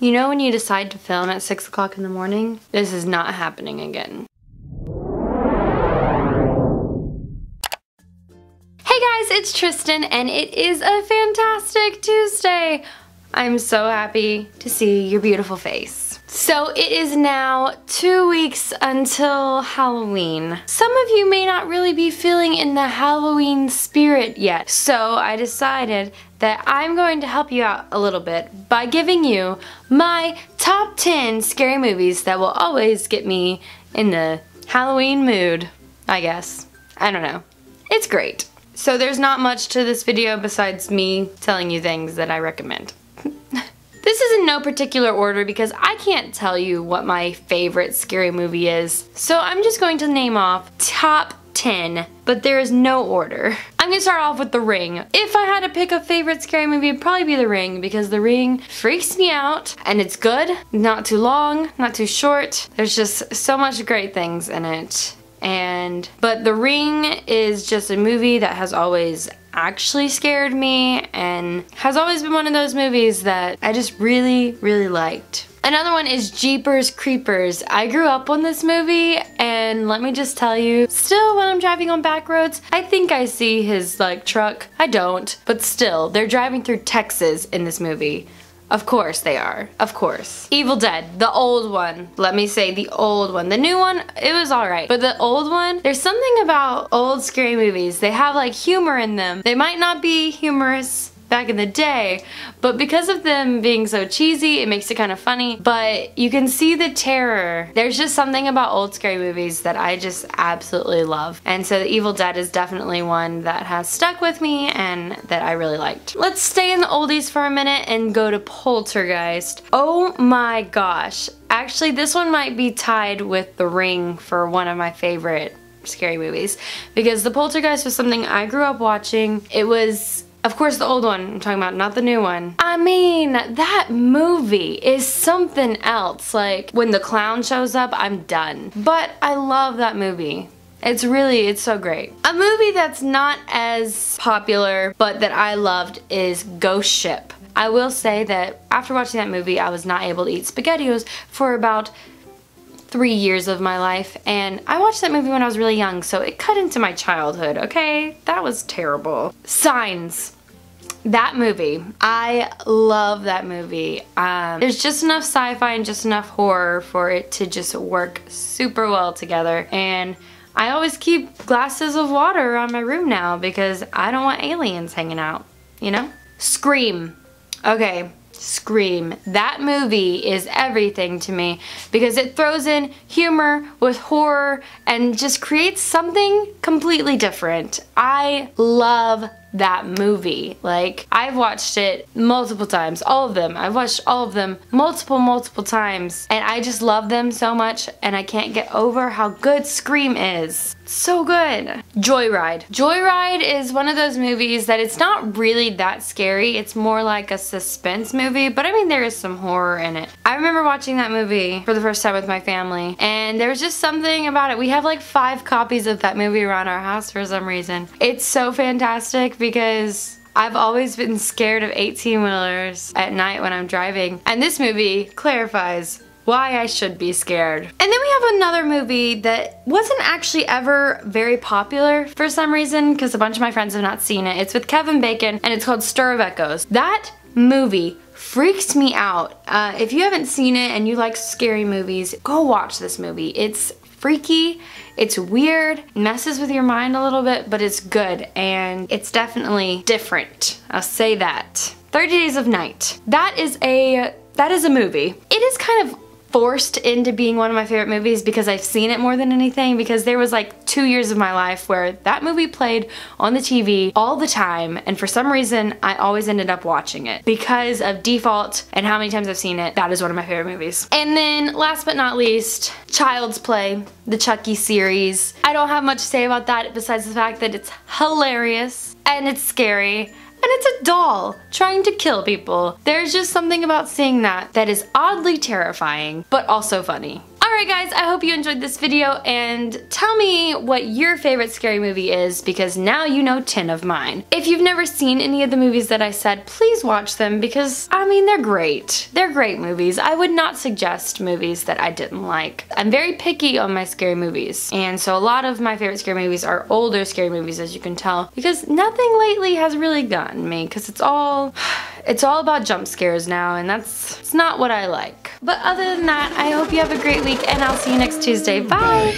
You know when you decide to film at 6 o'clock in the morning? This is not happening again. Hey guys, it's Tristan and it is a fantastic Tuesday. I'm so happy to see your beautiful face. So it is now 2 weeks until Halloween. Some of you may not really be feeling in the Halloween spirit yet, so I decided that I'm going to help you out a little bit by giving you my top 10 scary movies that will always get me in the Halloween mood, I guess. I don't know. It's great. So there's not much to this video besides me telling you things that I recommend. This is in no particular order because I can't tell you what my favorite scary movie is. So I'm just going to name off top 10, but there is no order. I'm gonna start off with The Ring. If I had to pick a favorite scary movie, it'd probably be The Ring because The Ring freaks me out and it's good, not too long, not too short. There's just so much great things in it. But The Ring is just a movie that has always actually scared me and has always been one of those movies that I just really, really liked. Another one is Jeepers Creepers. I grew up on this movie and let me just tell you, still when I'm driving on back roads, I think I see his truck. I don't, but still, they're driving through Texas in this movie. Of course they are. Of course. Evil Dead, the old one. Let me say the old one. The new one, it was alright. But the old one, there's something about old scary movies. They have humor in them. They might not be humorous back in the day, but because of them being so cheesy, it makes it kind of funny, but you can see the terror. There's just something about old scary movies that I just absolutely love. And so The Evil Dead is definitely one that has stuck with me and that I really liked. Let's stay in the oldies for a minute and go to Poltergeist. Oh my gosh. Actually, this one might be tied with The Ring for one of my favorite scary movies because the Poltergeist was something I grew up watching. It was, of course, the old one I'm talking about, not the new one. I mean, that movie is something else. When the clown shows up, I'm done. But I love that movie. It's so great. A movie that's not as popular, but that I loved is Ghost Ship. I will say that after watching that movie, I was not able to eat SpaghettiOs for about 3 years of my life, and I watched that movie when I was really young, so it cut into my childhood, okay? That was terrible. Signs. That movie. I love that movie. There's just enough sci-fi and just enough horror for it to just work super well together, and I always keep glasses of water around my room now because I don't want aliens hanging out, you know? Scream. Okay. Scream. That movie is everything to me because it throws in humor with horror and just creates something completely different. I love that movie. I've watched it multiple times. All of them. I've watched all of them multiple times, and I just love them so much, and I can't get over how good Scream is. So good. Joyride. Joyride is one of those movies that it's not really that scary. It's more like a suspense movie, but I mean there is some horror in it. I remember watching that movie for the first time with my family, and there was just something about it. We have 5 copies of that movie around our house for some reason. It's so fantastic because I've always been scared of 18-wheelers at night when I'm driving, and this movie clarifies why I should be scared. And then we have another movie that wasn't actually ever very popular for some reason because a bunch of my friends have not seen it. It's with Kevin Bacon and it's called Stir of Echoes. That movie freaks me out. If you haven't seen it and you like scary movies, go watch this movie. It's freaky, it's weird, messes with your mind a little bit, but it's good and it's definitely different. I'll say that. 30 Days of Night. That is a movie. It is kind of forced into being one of my favorite movies because I've seen it more than anything, because there was 2 years of my life where that movie played on the TV all the time, and for some reason I always ended up watching it because of default and how many times I've seen it. That is one of my favorite movies. And then last but not least, Child's Play, the Chucky series. I don't have much to say about that besides the fact that it's hilarious and it's scary. And it's a doll trying to kill people. There's just something about seeing that is oddly terrifying, but also funny. Alright. Alright guys, I hope you enjoyed this video, and tell me what your favorite scary movie is, because now you know 10 of mine. If you've never seen any of the movies that I said, please watch them, because, I mean, they're great. They're great movies. I would not suggest movies that I didn't like. I'm very picky on my scary movies, and so a lot of my favorite scary movies are older scary movies, as you can tell, because nothing lately has really gotten me, because it's all about jump scares now, and it's not what I like. But other than that, I hope you have a great week, and I'll see you next Tuesday. Bye!